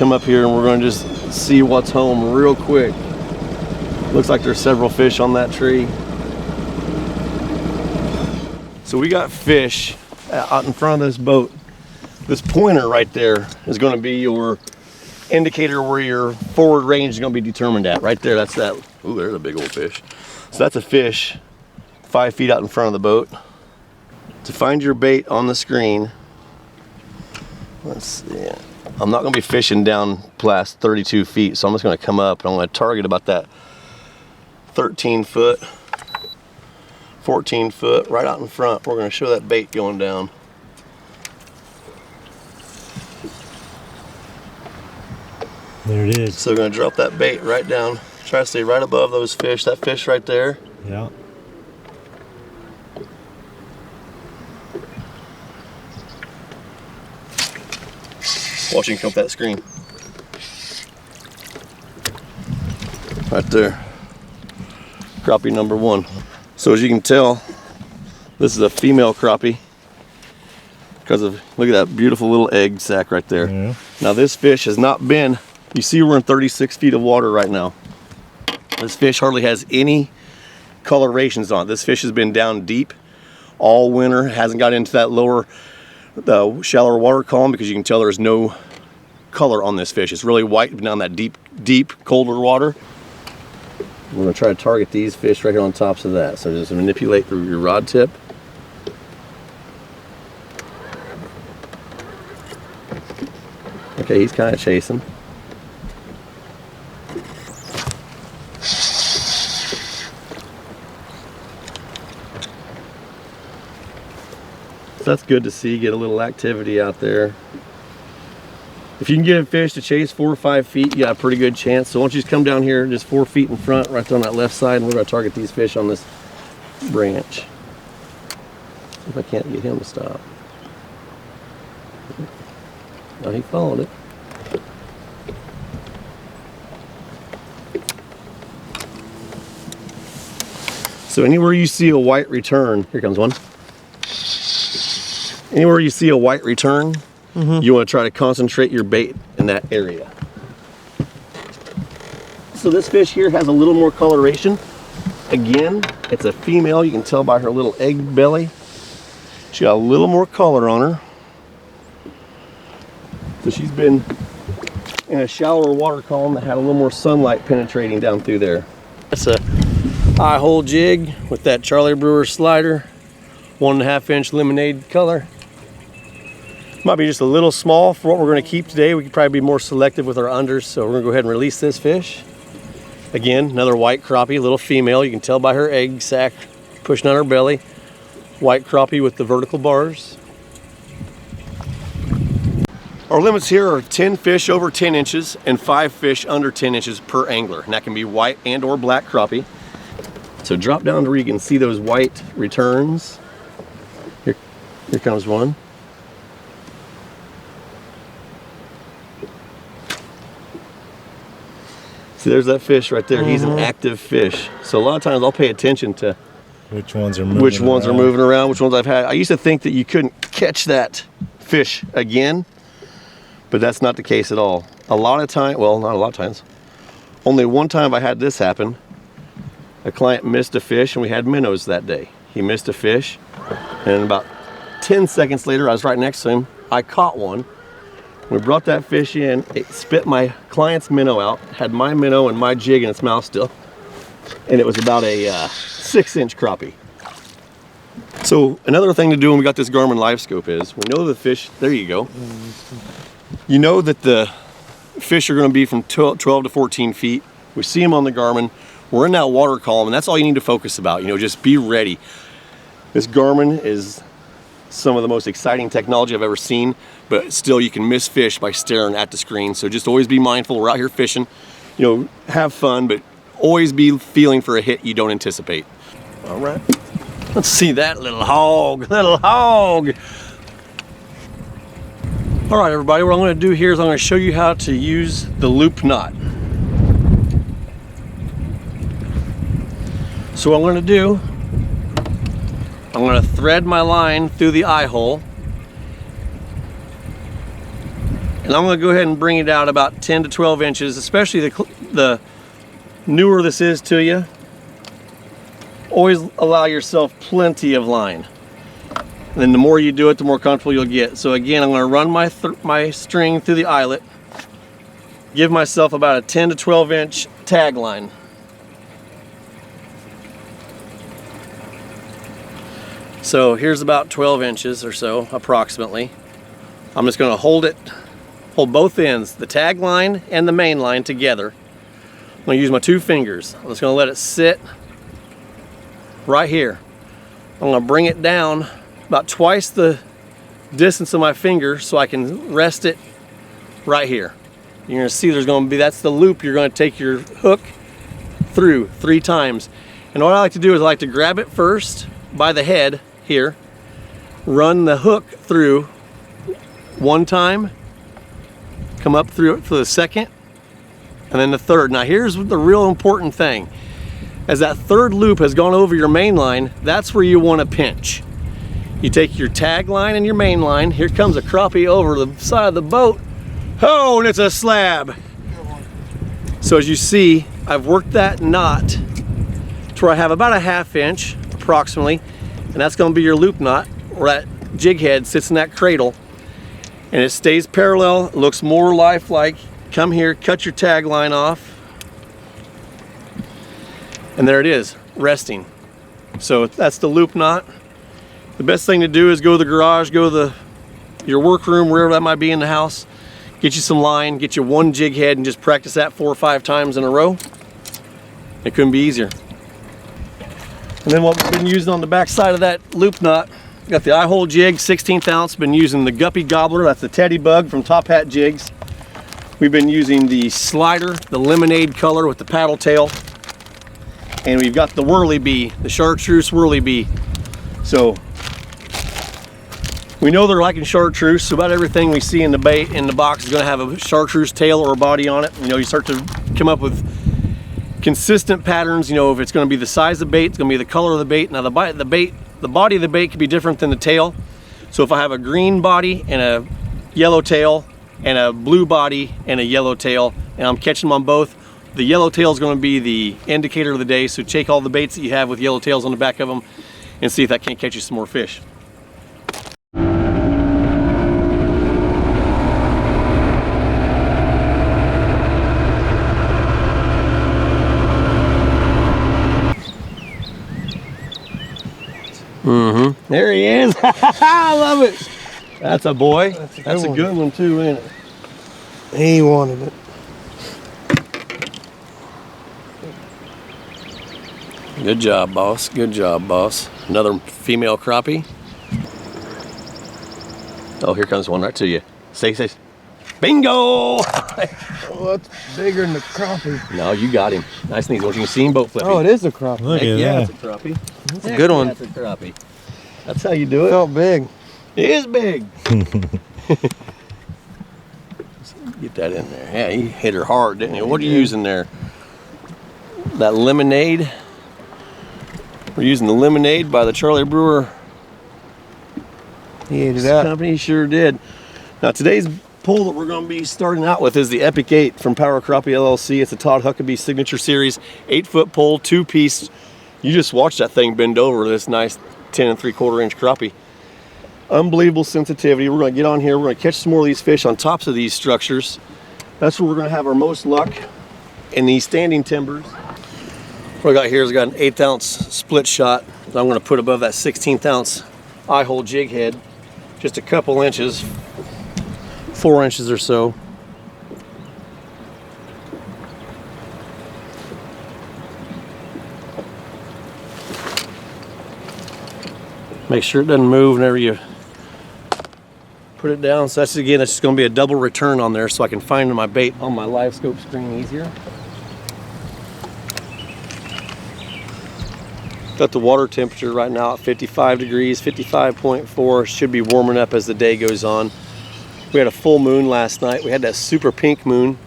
come up here and we're gonna just see what's home real quick. Looks like there's several fish on that tree. So we got fish out in front of this boat. This pointer right there is gonna be your indicator where your forward range is gonna be determined at. Right there, that's that. Ooh, there's a big old fish. So that's a fish 5 feet out in front of the boat. To find your bait on the screen, let's see. I'm not gonna be fishing down past 32 feet, so I'm just gonna come up and I'm gonna target about that 13 foot, 14 foot, right out in front. We're gonna show that bait going down. There it is. So we're gonna drop that bait right down. Try to stay right above those fish. That fish right there. Yeah. Watching come up that screen. Right there. Crappie number 1. So as you can tell, this is a female crappie because of, look at that beautiful little egg sac right there. Yeah. Now this fish has not been, you see we're in 36 feet of water right now. This fish hardly has any colorations on it. This fish has been down deep all winter, hasn't got into that lower, the shallower water column, because you can tell there's no color on this fish. It's really white down that deep colder water. We're gonna try to target these fish right here on tops of that. So just manipulate through your rod tip. Okay, he's kind of chasing. So that's good to see, get a little activity out there. If you can get a fish to chase 4 or 5 feet, you got a pretty good chance. So why don't you just come down here just 4 feet in front, right there on that left side, and we're gonna target these fish on this branch. If I can't get him to stop. No, he followed it. So anywhere you see a white return, here comes one. Anywhere you see a white return, you want to try to concentrate your bait in that area. So this fish here has a little more coloration. Again, it's a female. You can tell by her little egg belly. She got a little more color on her. So she's been in a shallower water column that had a little more sunlight penetrating down through there. That's a Eyehole jig with that Charlie Brewer slider, 1.5 inch lemonade color. Might be just a little small for what we're going to keep today. We could probably be more selective with our unders, so we're going to go ahead and release this fish. Again, another white crappie, little female. You can tell by her egg sac pushing on her belly. White crappie with the vertical bars. Our limits here are 10 fish over 10 inches and 5 fish under 10 inches per angler. And that can be white and or black crappie. So drop down to where you can see those white returns. Here comes one. See, there's that fish right there. He's an active fish. So a lot of times I'll pay attention to which ones are moving around, which ones I've had. I used to think that you couldn't catch that fish again, but that's not the case at all. A lot of times, well, not a lot of times. Only one time I had this happen. A client missed a fish and we had minnows that day. He missed a fish and about 10 seconds later, I was right next to him. I caught one. We brought that fish in, it spit my client's minnow out, had my minnow and my jig in its mouth still, and it was about a 6-inch crappie. So another thing to do when we got this GARMIN live scope is, we know the fish, there you go. You know that the fish are gonna be from 12 to 14 feet. We see them on the GARMIN. We're in that water column, and that's all you need to focus about. You know, just be ready. This GARMIN is some of the most exciting technology I've ever seen, but still you can miss fish by staring at the screen. So just always be mindful. We're out here fishing, you know, have fun, but always be feeling for a hit you don't anticipate. All right, let's see that little hog, little hog. All right, everybody, what I'm gonna do here is I'm gonna show you how to use the loop knot. So what I'm gonna do, I'm going to thread my line through the eye hole, and And I'm going to go ahead and bring it out about 10 to 12 inches, especially the newer this is to you. Always allow yourself plenty of line. And then the more you do it, the more comfortable you'll get. So again, I'm going to run my string through the eyelet. Give myself about a 10 to 12 inch tag line. So here's about 12 inches or so, approximately. I'm just going to hold both ends, the tag line and the main line together. I'm going to use my 2 fingers. I'm just going to let it sit right here. I'm going to bring it down about twice the distance of my finger so I can rest it right here. You're going to see there's going to be, that's the loop you're going to take your hook through 3 times. And what I like to do is I like to grab it first by the head here, run the hook through 1 time, come up through it for the 2nd, and then the 3rd. Now here's the real important thing. As that 3rd loop has gone over your main line, that's where you want to pinch. You take your tag line and your main line. Here comes a crappie over the side of the boat. Oh, and it's a slab. So as you see, I've worked that knot to where I have about a 1/2 inch approximately, and that's going to be your loop knot where that jig head sits in that cradle, and it stays parallel. It looks more lifelike. Come here, cut your tag line off, and there it is, resting. So that's the loop knot. The best thing to do is go to the garage, go to your workroom, wherever that might be in the house, get you some line, get you 1 jig head, and just practice that 4 or 5 times in a row. It couldn't be easier. And then what we've been using on the back side of that loop knot, got the Eyehole Jig 16th ounce, been using the Guppy Gobbler, that's the teddy bug from Top Hat Jigs. We've been using the slider, the lemonade color with the paddle tail. And we've got the whirly bee, the chartreuse whirly bee. So we know they're liking chartreuse, so about everything we see in the bait in the box is going to have a chartreuse tail or a body on it. You know, you start to come up with consistent patterns. You know, if it's going to be the size of the bait, it's going to be the color of the bait. Now the body of the bait could be different than the tail. So if I have a green body and a yellow tail and a blue body and a yellow tail, and I'm catching them on both, the yellow tail is going to be the indicator of the day. So take all the baits that you have with yellow tails on the back of them and see if that can't catch you some more fish. There he is. I love it. That's a boy. That's a good one too, ain't it? He wanted it. Good job, boss. Good job, boss. Another female crappie. Oh, here comes one right to you. Say. Bingo! Oh, that's bigger than the crappie. No, you got him. Nice and easy. Don't you see him boat flipping? Oh, it is a crappie. Look at Yeah, that. it's a crappie. That's a good one. That's a crappie. That's how you do it. Felt big. It is big. Get that in there. Yeah, you hit her hard, didn't you? What are you using there? That lemonade? We're using the lemonade by the Charlie Brewer He ate it up. Company. Sure did. Now today's pull that we're going to be starting out with is the Epic 8 from Power Crappie LLC. It's a Todd Huckabee signature series, 8-foot pole, 2-piece. You just watch that thing bend over, this nice 10 3/4 inch crappie. Unbelievable sensitivity. We're going to get on here. We're going to catch some more of these fish on tops of these structures. That's where we're going to have our most luck, in these standing timbers. What I got here is I got an 1/8 ounce split shot that I'm going to put above that 16th ounce Eyehole jig head, just a couple inches, 4 inches or so. Make sure it doesn't move whenever you put it down. So that's just going to be a double return on there so I can find my bait on my live scope screen easier. Got the water temperature right now at 55 degrees, 55.4. Should be warming up as the day goes on. We had a full moon last night. We had that super pink moon.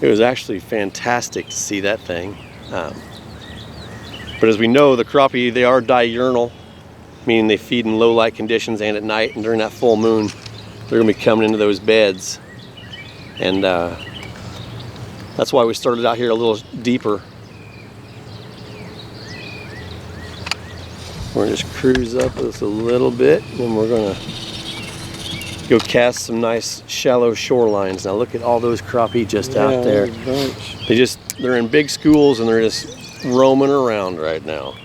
It was actually fantastic to see that thing. But as we know, the crappie, they are diurnal, meaning they feed in low light conditions and at night, and during that full moon they're going to be coming into those beds. And that's why we started out here a little deeper. We're gonna just cruise up this a little bit, and then we're gonna go cast some nice shallow shorelines. Now look at all those crappie just out there. They're in big schools and they're just roaming around right now.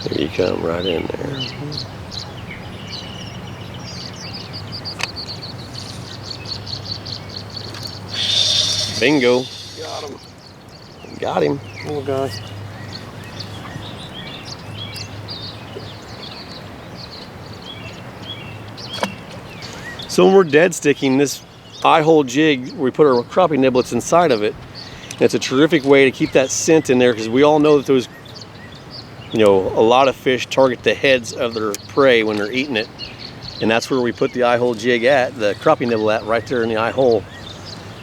There you come, right in there. Bingo. Got him. Got him. Oh gosh. So when we're dead sticking this Eyehole jig, we put our crappie niblets inside of it. And it's a terrific way to keep that scent in there, because we all know that those, a lot of fish target the heads of their prey when they're eating it. And that's where we put the Eyehole jig at, the crappie nibble at, right there in the eye hole.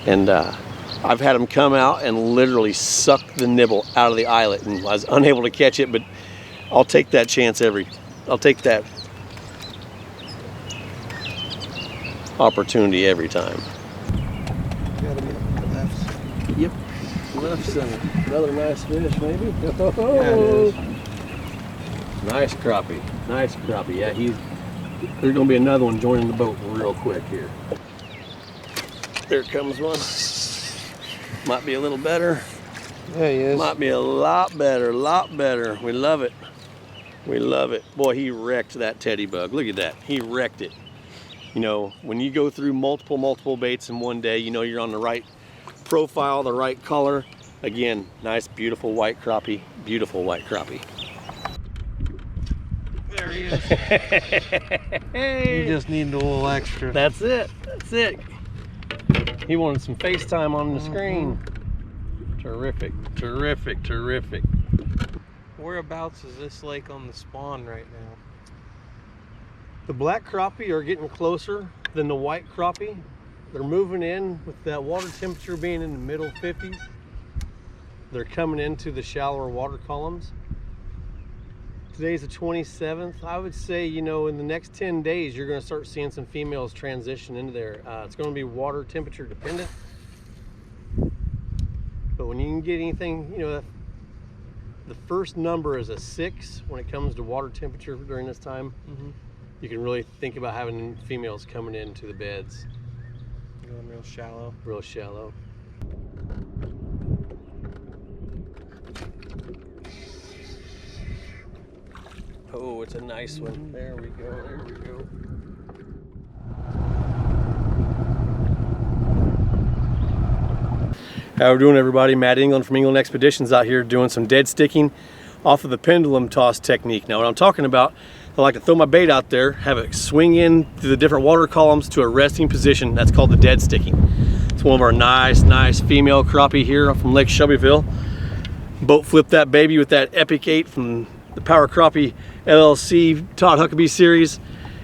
And I've had them come out and literally suck the nibble out of the eyelet, and I was unable to catch it, but I'll take that chance I'll take that opportunity every time. Got him in the left. Yep, left center. Another nice fish, maybe. Yeah, it is. Nice crappie, nice crappie. Yeah, there's gonna be another one joining the boat real quick here. There comes one. Might be a little better. Yeah, he is. Might be a lot better, We love it. We love it. Boy, he wrecked that teddy bug. Look at that, he wrecked it. When you go through multiple baits in one day, you're on the right profile, the right color. Again, nice, beautiful white crappie. Beautiful white crappie. There he is. You just need a little extra. That's it. That's it. He wanted some FaceTime on the screen. Terrific, terrific, terrific. Whereabouts is this lake on the spawn right now? The black crappie are getting closer than the white crappie. They're moving in with that water temperature being in the middle 50s. They're coming into the shallower water columns. Today's the 27th. I would say, in the next 10 days, you're going to start seeing some females transition into there. It's going to be water temperature dependent. But when you can get anything, the first number is a 6 when it comes to water temperature during this time. You can really think about having females coming into the beds. Going real shallow. Real shallow. Oh, it's a nice one. There we go, there we go. How we doing, everybody? Matt England from England Expeditions out here doing some dead sticking off of the pendulum toss technique. Now what I'm talking about, I like to throw my bait out there, have it swing in through the different water columns to a resting position. That's called the dead sticking. It's one of our nice female crappie here from Lake Shelbyville. Boat flipped that baby with that Epic 8 from the Power Crappie LLC Todd Huckabee series.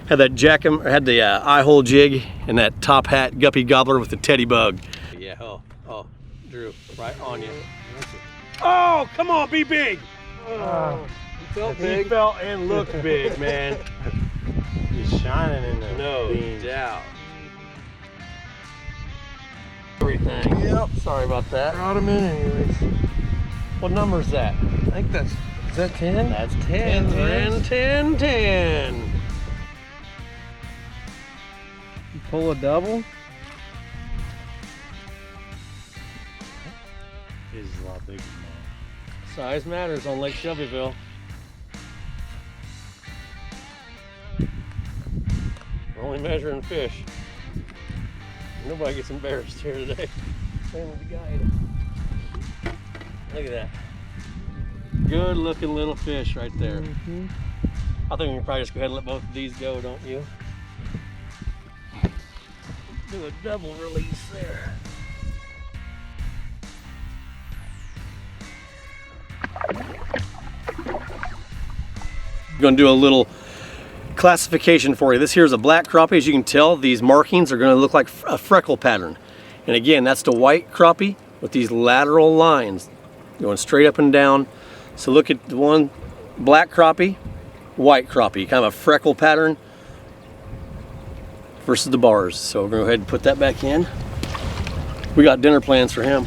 Had that had the Eyehole jig and that top hat guppy gobbler with the teddy bug. Yeah, oh, Drew, right on you. Oh, come on, be big. Oh, he felt big. He felt and looked big, man. He's shining in there. No doubt. Everything. Yep. Sorry about that. Brought him in anyways. What number is that? I think is that 10? That's 10. 10. You pull a double? This is a lot bigger than that. Size matters on Lake Shelbyville. We're only measuring fish. Nobody gets embarrassed here today. Same with the guide. Look at that. Good looking little fish right there. I think we can probably just go ahead and let both of these go, don't you? Do a double release there. I'm gonna do a little classification for you. This here is a black crappie. As you can tell, these markings are gonna look like a freckle pattern. And again, that's the white crappie with these lateral lines going straight up and down. So look at the one, black crappie, white crappie, kind of a freckle pattern. versus the bars. So we're gonna go ahead and put that back in. We got dinner plans for him.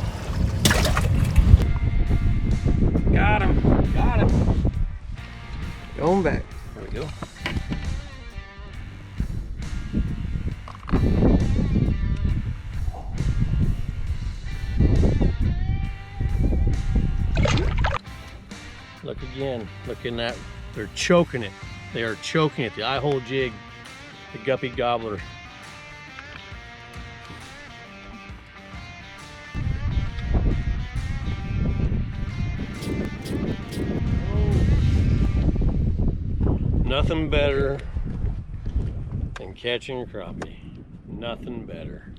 Got him. Got him. Going back. There we go. Look again, look in that, they're choking it. They are choking it, the Eyehole Jig, the guppy gobbler. Nothing better than catching a crappie. Nothing better.